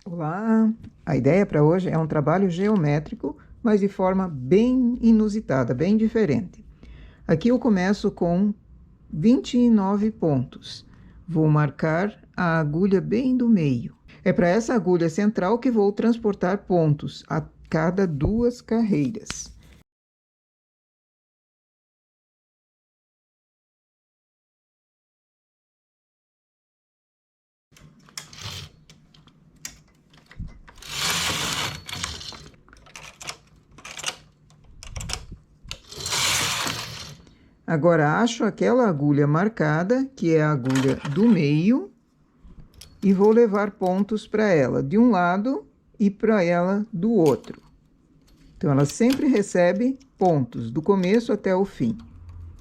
Olá! A ideia para hoje é um trabalho geométrico, mas de forma bem inusitada, bem diferente. Aqui eu começo com 29 pontos. Vou marcar a agulha bem do meio. É para essa agulha central que vou transportar pontos a cada 2 carreiras. Agora, acho aquela agulha marcada, que é a agulha do meio, e vou levar pontos para ela de um lado e para ela do outro. Então, ela sempre recebe pontos do começo até o fim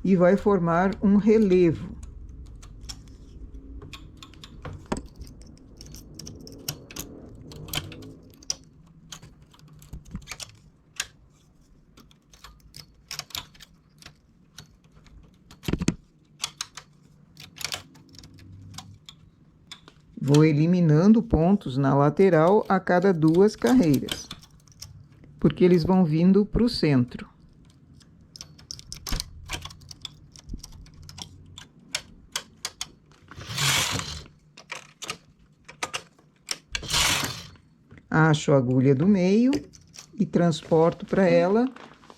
e vai formar um relevo. Vou eliminando pontos na lateral a cada 2 carreiras, porque eles vão vindo para o centro. Acho a agulha do meio e transporto para ela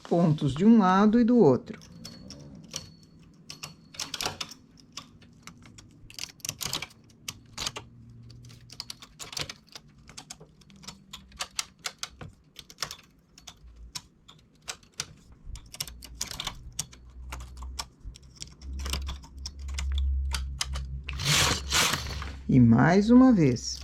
pontos de um lado e do outro. E mais uma vez.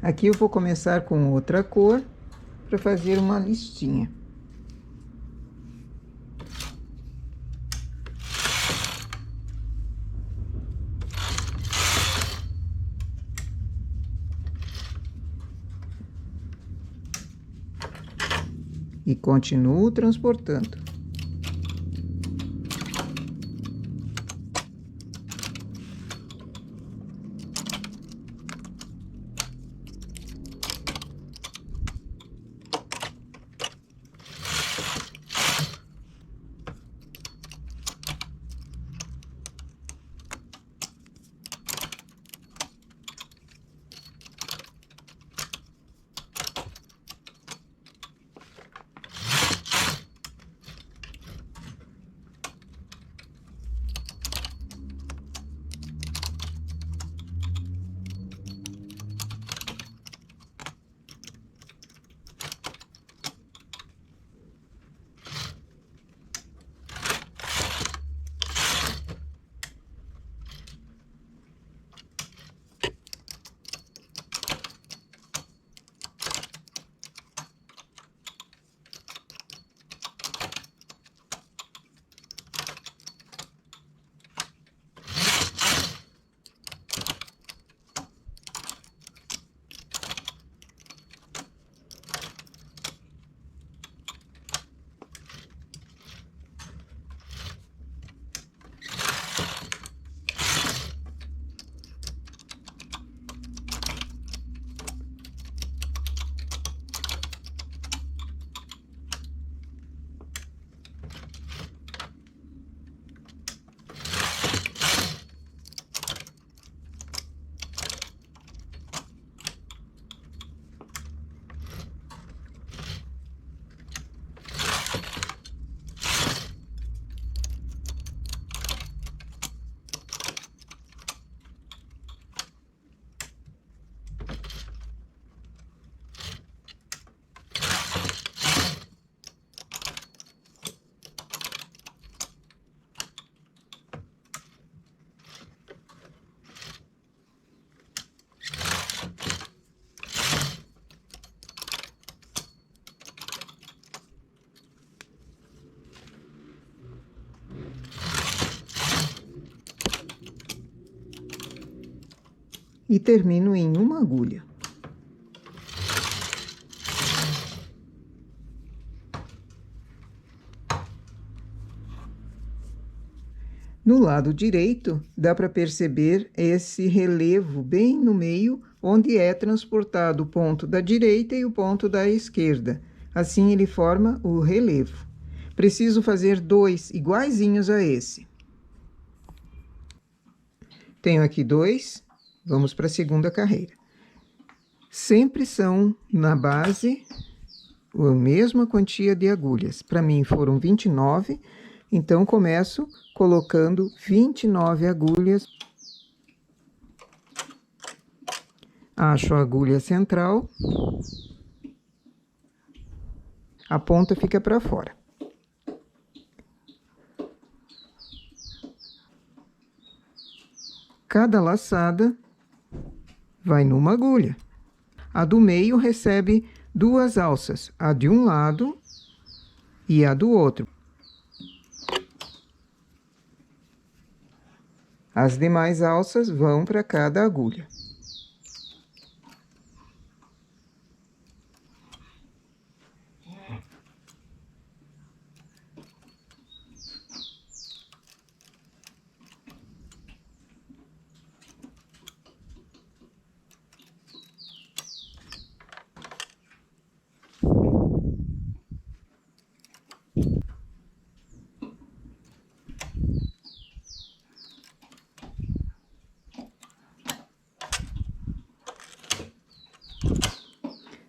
Aqui eu vou começar com outra cor para fazer uma listinha. E continuo transportando. e termino em uma agulha. No lado direito, dá para perceber esse relevo bem no meio, onde é transportado o ponto da direita e o ponto da esquerda. Assim, ele forma o relevo. Preciso fazer 2 iguaizinhos a esse. Tenho aqui 2, vamos para a segunda carreira. Sempre são na base a mesma quantia de agulhas. Para mim foram 29, então começo colocando 29 agulhas. Acho a agulha central. A ponta fica para fora. Cada laçada vai numa agulha. A do meio recebe 2 alças, a de um lado e a do outro. As demais alças vão para cada agulha.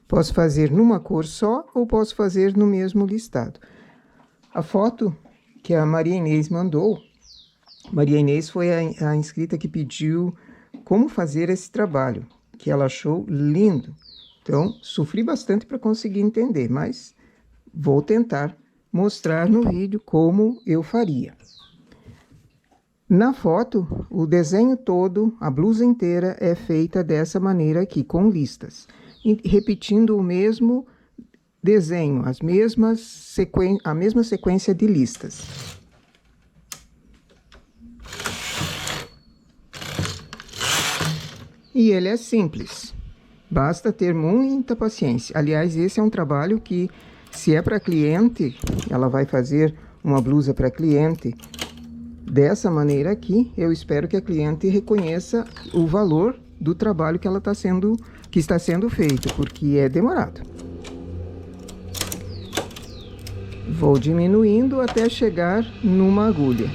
Posso fazer numa cor só ou posso fazer no mesmo listado. A foto que a Maria Inês mandou, Maria Inês foi a inscrita que pediu como fazer esse trabalho, que ela achou lindo. Então, sofri bastante para conseguir entender, mas vou tentar mostrar no vídeo como eu faria. Na foto, o desenho todo, a blusa inteira é feita dessa maneira aqui, com listas, repetindo o mesmo desenho, a mesma sequência de listas. E ele é simples, basta ter muita paciência. Aliás, esse é um trabalho que, se é para cliente, ela vai fazer uma blusa para cliente dessa maneira aqui, eu espero que a cliente reconheça o valor do trabalho que está sendo feito, porque é demorado. Vou diminuindo até chegar numa agulha.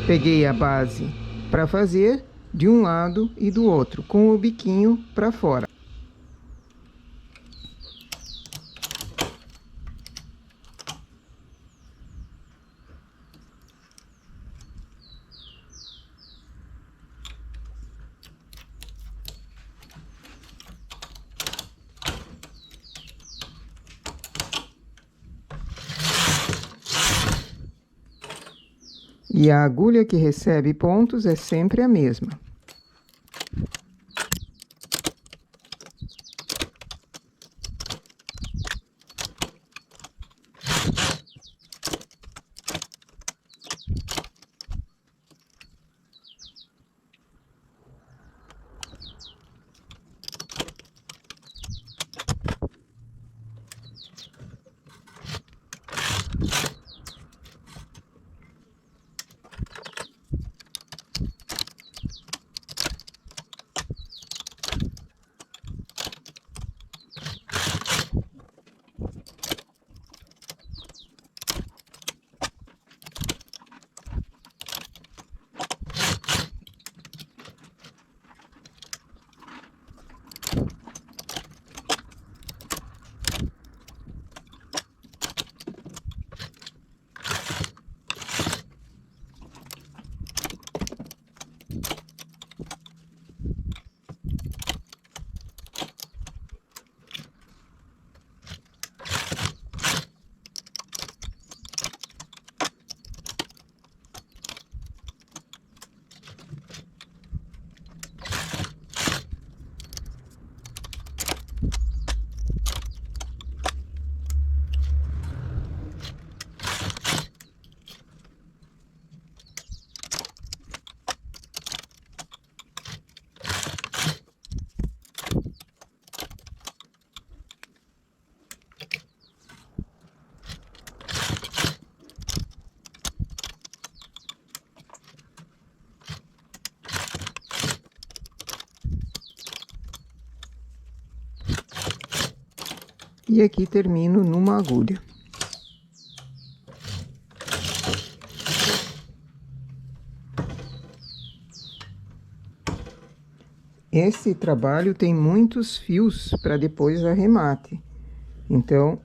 Peguei a base para fazer de um lado e do outro, com o biquinho para fora. E a agulha que recebe pontos é sempre a mesma. E aqui termino numa agulha. Esse trabalho tem muitos fios para depois arremate. Então,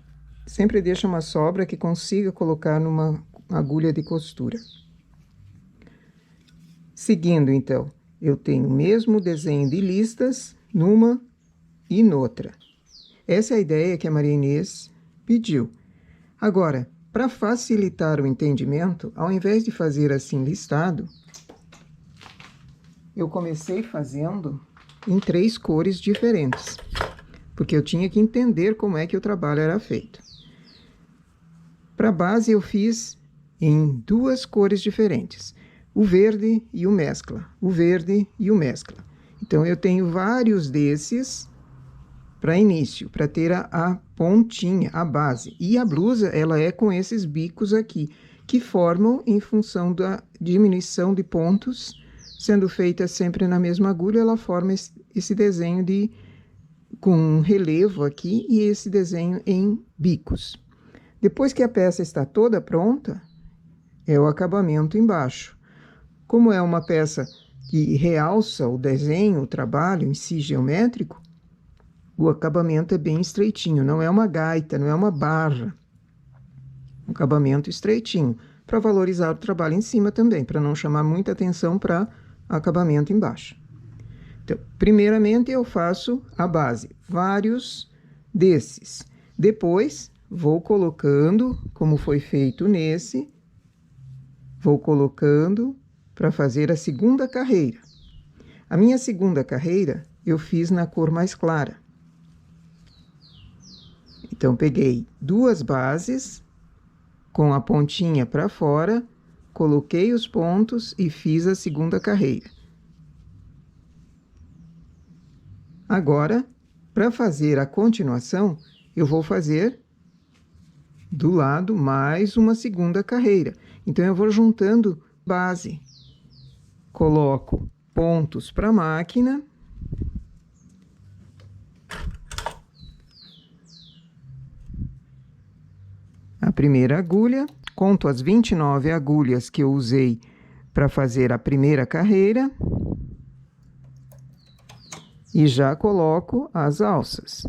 sempre deixa uma sobra que consiga colocar numa agulha de costura. Seguindo, então, eu tenho o mesmo desenho de listas numa e noutra. Essa é a ideia que a Maria Inês pediu. Agora, para facilitar o entendimento, ao invés de fazer assim listado, eu comecei fazendo em 3 cores diferentes, porque eu tinha que entender como é que o trabalho era feito. Para a base eu fiz em 2 cores diferentes, o verde e o mescla, o verde e o mescla. Então eu tenho vários desses para início, para ter a pontinha, a base. E a blusa, ela é com esses bicos aqui, que formam em função da diminuição de pontos. Sendo feita sempre na mesma agulha, ela forma esse desenho com um relevo aqui e esse desenho em bicos. Depois que a peça está toda pronta, é o acabamento embaixo. Como é uma peça que realça o desenho, o trabalho em si geométrico, o acabamento é bem estreitinho, não é uma gaita, não é uma barra. Um acabamento estreitinho, para valorizar o trabalho em cima também, para não chamar muita atenção para acabamento embaixo. Então, primeiramente eu faço a base, vários desses. Depois, vou colocando, como foi feito nesse, vou colocando para fazer a segunda carreira. A minha segunda carreira eu fiz na cor mais clara. Então, peguei 2 bases com a pontinha para fora, coloquei os pontos e fiz a segunda carreira. Agora, para fazer a continuação, eu vou fazer do lado mais uma segunda carreira. Então, eu vou juntando base. Coloco pontos para a máquina. A primeira agulha. Conto as 29 agulhas que eu usei para fazer a primeira carreira. E já coloco as alças,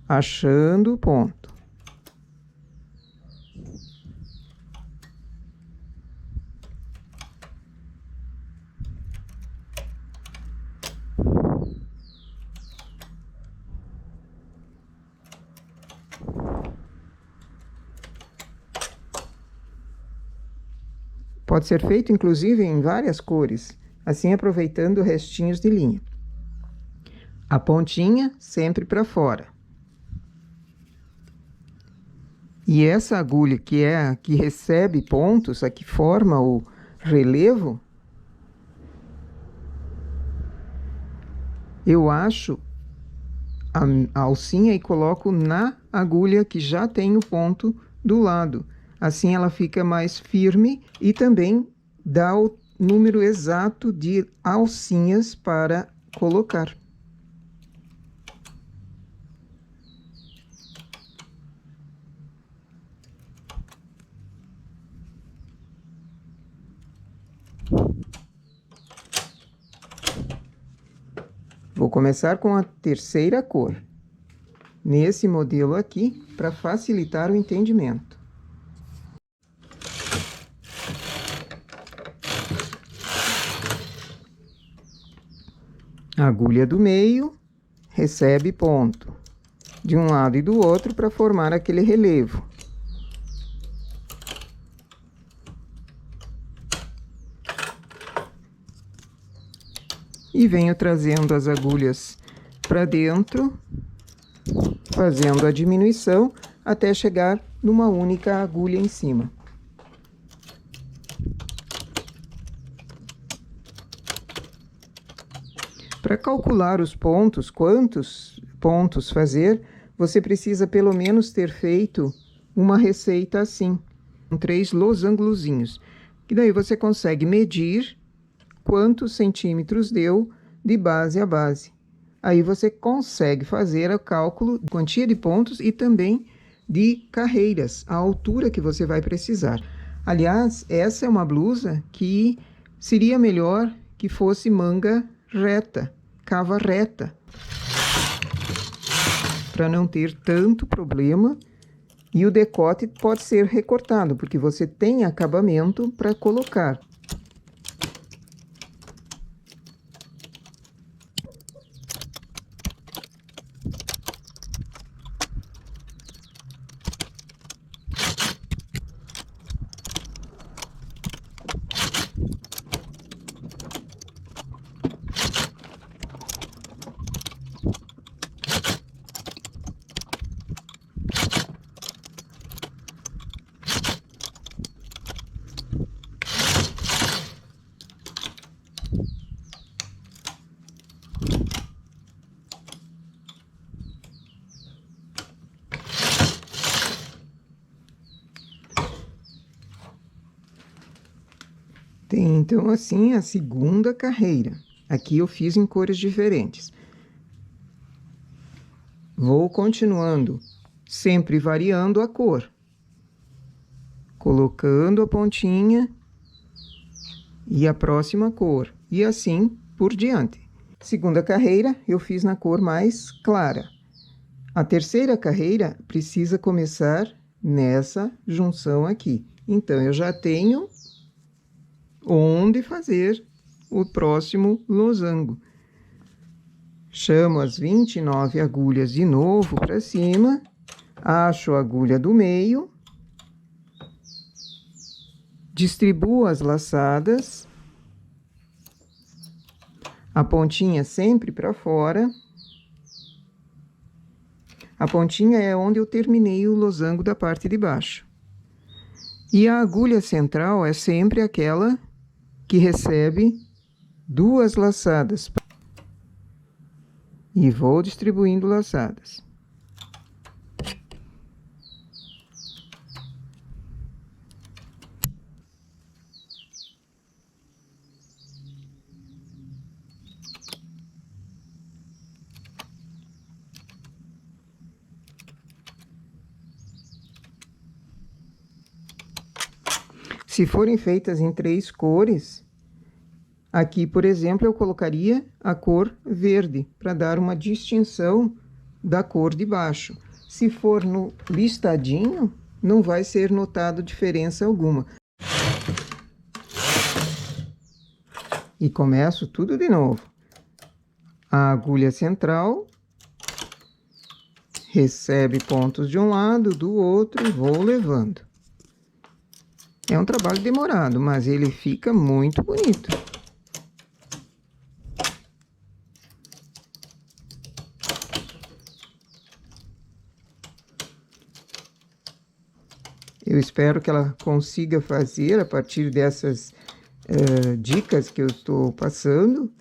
achando o ponto. Pode ser feito, inclusive, em várias cores, assim aproveitando restinhos de linha. A pontinha sempre para fora. E essa agulha que é a que recebe pontos, a que forma o relevo, eu acho a alcinha e coloco na agulha que já tem o ponto do lado. Assim ela fica mais firme e também dá o número exato de alcinhas para colocar. Vou começar com a terceira cor, nesse modelo aqui, para facilitar o entendimento. A agulha do meio recebe ponto de um lado e do outro para formar aquele relevo. E venho trazendo as agulhas para dentro, fazendo a diminuição até chegar numa única agulha em cima. Para calcular os pontos, quantos pontos fazer, você precisa pelo menos ter feito uma receita assim, com 3 losangulozinhos, que daí você consegue medir quantos centímetros deu de base a base. Aí você consegue fazer o cálculo de quantia de pontos e também de carreiras, a altura que você vai precisar. Aliás, essa é uma blusa que seria melhor que fosse manga reta, cava reta, para não ter tanto problema. E o decote pode ser recortado, porque você tem acabamento para colocar. Tem então assim a segunda carreira. Aqui eu fiz em cores diferentes. Vou continuando, sempre variando a cor. Colocando a pontinha e a próxima cor. E assim por diante. Segunda carreira eu fiz na cor mais clara. A terceira carreira precisa começar nessa junção aqui. Então, eu já tenho onde fazer o próximo losango. Chamo as 29 agulhas de novo para cima, acho a agulha do meio, distribuo as laçadas, a pontinha sempre para fora. A pontinha é onde eu terminei o losango da parte de baixo. E a agulha central é sempre aquela que recebe duas laçadas. E vou distribuindo laçadas. Se forem feitas em 3 cores, aqui, por exemplo, eu colocaria a cor verde, para dar uma distinção da cor de baixo. Se for no listadinho, não vai ser notado diferença alguma. E começo tudo de novo. A agulha central recebe pontos de um lado, do outro, e vou levando. É um trabalho demorado, mas ele fica muito bonito. Eu espero que ela consiga fazer a partir dessas dicas que eu estou passando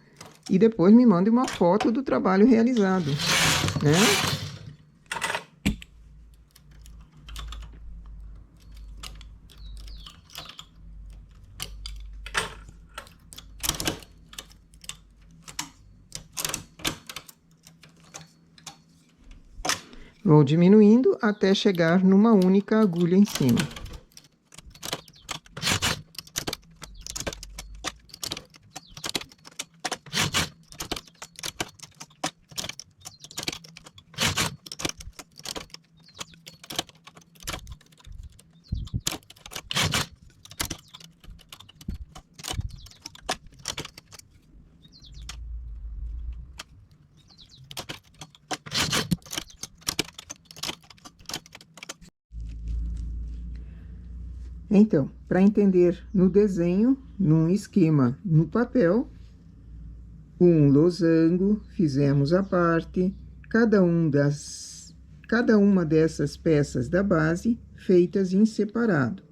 e depois me mande uma foto do trabalho realizado, né? Vou diminuindo até chegar numa única agulha em cima. Então, para entender no desenho, num esquema no papel, um losango, fizemos a parte, cada uma dessas peças da base feitas em separado.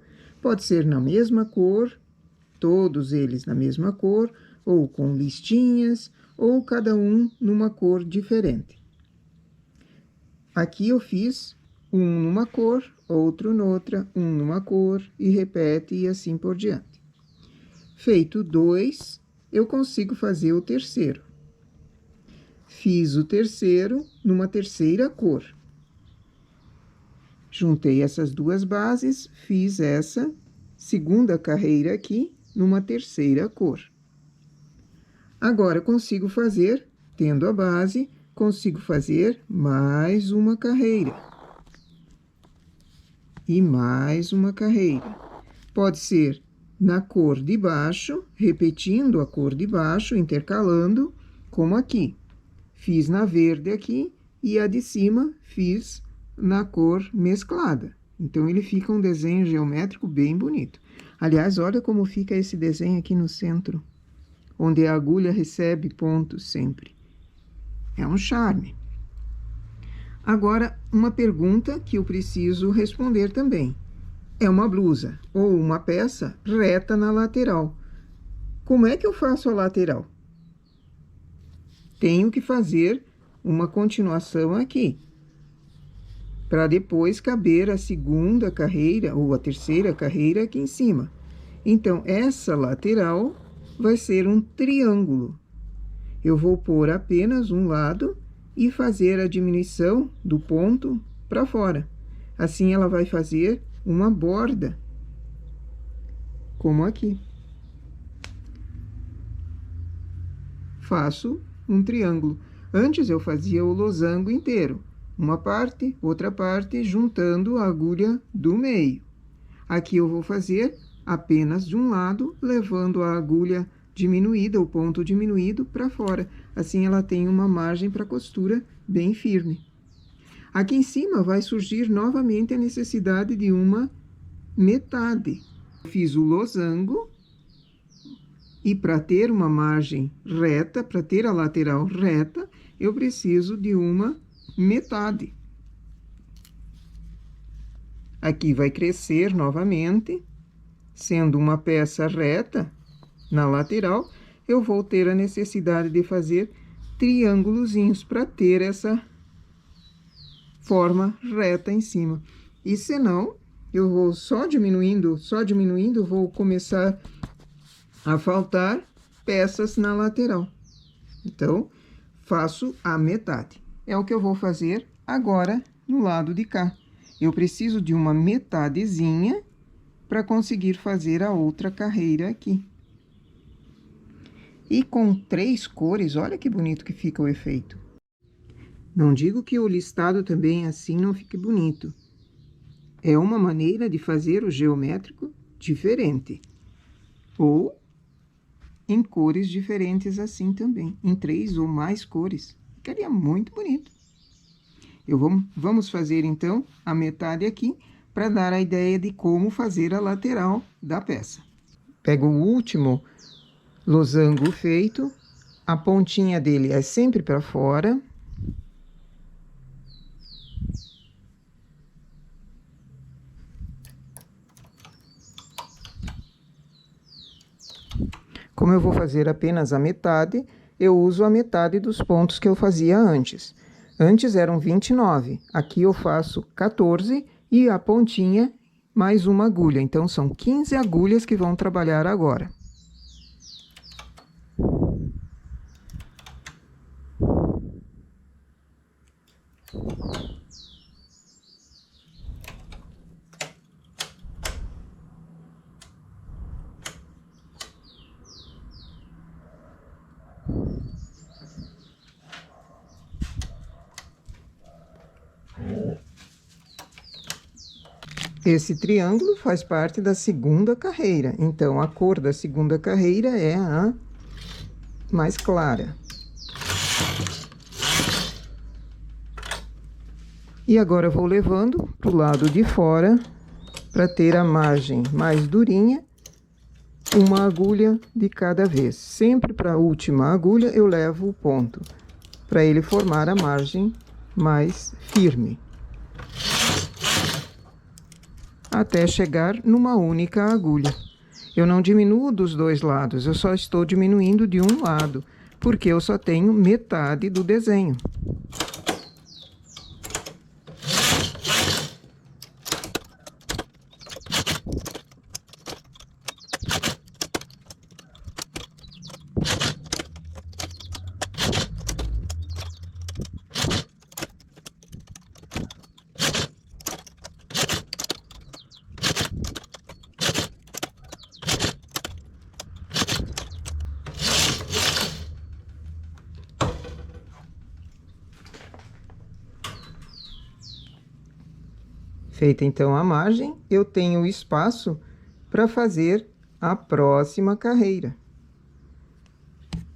Pode ser na mesma cor, todos eles na mesma cor, ou com listinhas, ou cada um numa cor diferente. Aqui eu fiz um numa cor, outro noutra, um numa cor, e repete, e assim por diante. Feito 2, eu consigo fazer o terceiro. fiz o terceiro numa terceira cor. Juntei essas duas bases, fiz essa segunda carreira aqui numa terceira cor. Agora, consigo fazer, tendo a base, consigo fazer mais uma carreira. E mais uma carreira. Pode ser na cor de baixo, repetindo a cor de baixo, intercalando, como aqui. Fiz na verde aqui e a de cima fiz na cor mesclada. Então, ele fica um desenho geométrico bem bonito. Aliás, olha como fica esse desenho aqui no centro, onde a agulha recebe pontos sempre. É um charme. Agora, uma pergunta que eu preciso responder também. É uma blusa ou uma peça reta na lateral. Como é que eu faço a lateral? Tenho que fazer uma continuação aqui, para depois caber a segunda carreira ou a terceira carreira aqui em cima. Então, essa lateral vai ser um triângulo. Eu vou pôr apenas um lado e fazer a diminuição do ponto para fora. Assim, ela vai fazer uma borda, como aqui. Faço um triângulo. Antes, eu fazia o losango inteiro. Uma parte, outra parte, juntando a agulha do meio. Aqui eu vou fazer apenas de um lado, levando a agulha diminuída, o ponto diminuído, para fora. Assim, ela tem uma margem para costura bem firme. Aqui em cima vai surgir novamente a necessidade de uma metade. Fiz o losango e para ter uma margem reta, para ter a lateral reta, eu preciso de uma metade. Aqui vai crescer novamente, sendo uma peça reta na lateral, eu vou ter a necessidade de fazer triângulozinhos para ter essa forma reta em cima. E senão, eu vou só diminuindo, vou começar a faltar peças na lateral. Então, faço a metade. É o que eu vou fazer agora no lado de cá. Eu preciso de uma metadezinha para conseguir fazer a outra carreira aqui. E com 3 cores, olha que bonito que fica o efeito. Não digo que o listado também assim não fique bonito. É uma maneira de fazer o geométrico diferente. Ou em cores diferentes assim também. Em 3 ou mais cores. Ficaria muito bonito. Vamos fazer, então, a metade aqui, para dar a ideia de como fazer a lateral da peça. Pego o último losango feito, a pontinha dele é sempre para fora. Como eu vou fazer apenas a metade, eu uso a metade dos pontos que eu fazia antes. Antes eram 29, aqui eu faço 14 e a pontinha mais uma agulha. Então, são 15 agulhas que vão trabalhar agora. Esse triângulo faz parte da segunda carreira, então a cor da segunda carreira é a mais clara. E agora eu vou levando para o lado de fora, para ter a margem mais durinha, uma agulha de cada vez. Sempre para a última agulha eu levo o ponto, para ele formar a margem mais firme. Até chegar numa única agulha. Eu não diminuo dos dois lados, eu só estou diminuindo de um lado, porque eu só tenho metade do desenho. Feita então a margem, eu tenho espaço para fazer a próxima carreira.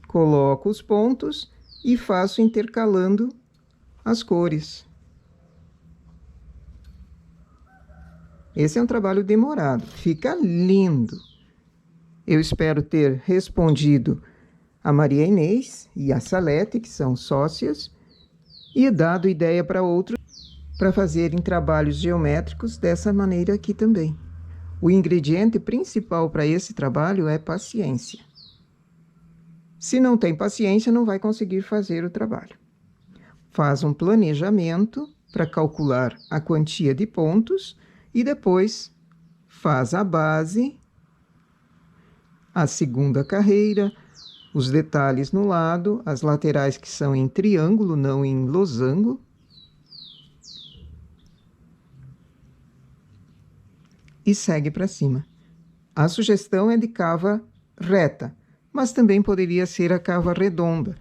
Coloco os pontos e faço intercalando as cores. Esse é um trabalho demorado, fica lindo. Eu espero ter respondido a Maria Inês e a Salete, que são sócias, e dado ideia para outros para fazerem trabalhos geométricos dessa maneira aqui também. O ingrediente principal para esse trabalho é paciência. Se não tem paciência, não vai conseguir fazer o trabalho. Faz um planejamento para calcular a quantia de pontos e depois faz a base, a segunda carreira, os detalhes no lado, as laterais que são em triângulo, não em losango. E segue para cima. A sugestão é de cava reta, mas também poderia ser a cava redonda,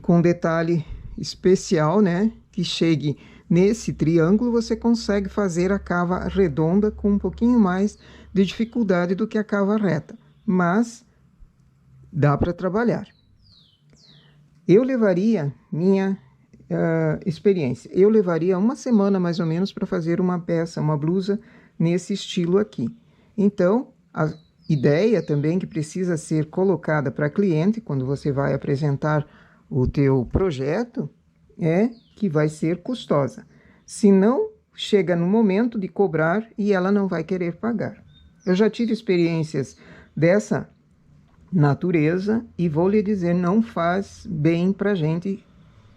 com detalhe especial, né? Que chegue nesse triângulo, você consegue fazer a cava redonda com um pouquinho mais de dificuldade do que a cava reta, mas dá para trabalhar. Eu levaria minha experiência. Eu levaria uma semana mais ou menos para fazer uma peça, uma blusa nesse estilo aqui. Então, a ideia também que precisa ser colocada para cliente quando você vai apresentar o teu projeto é que vai ser custosa. Se não, chega no momento de cobrar e ela não vai querer pagar. Eu já tive experiências dessa natureza e vou lhe dizer, não faz bem para a gente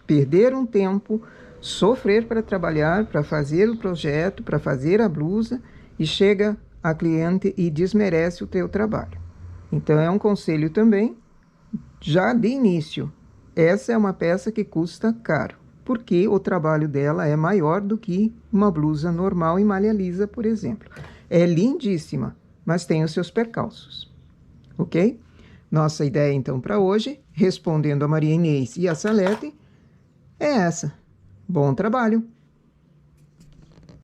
perder um tempo, sofrer para trabalhar, para fazer o projeto, para fazer a blusa, e chega a cliente e desmerece o teu trabalho. Então, é um conselho também, já de início, essa é uma peça que custa caro, porque o trabalho dela é maior do que uma blusa normal em malha lisa, por exemplo. É lindíssima, mas tem os seus percalços, ok? Nossa ideia, então, para hoje, respondendo a Maria Inês e a Salete, é essa. Bom trabalho!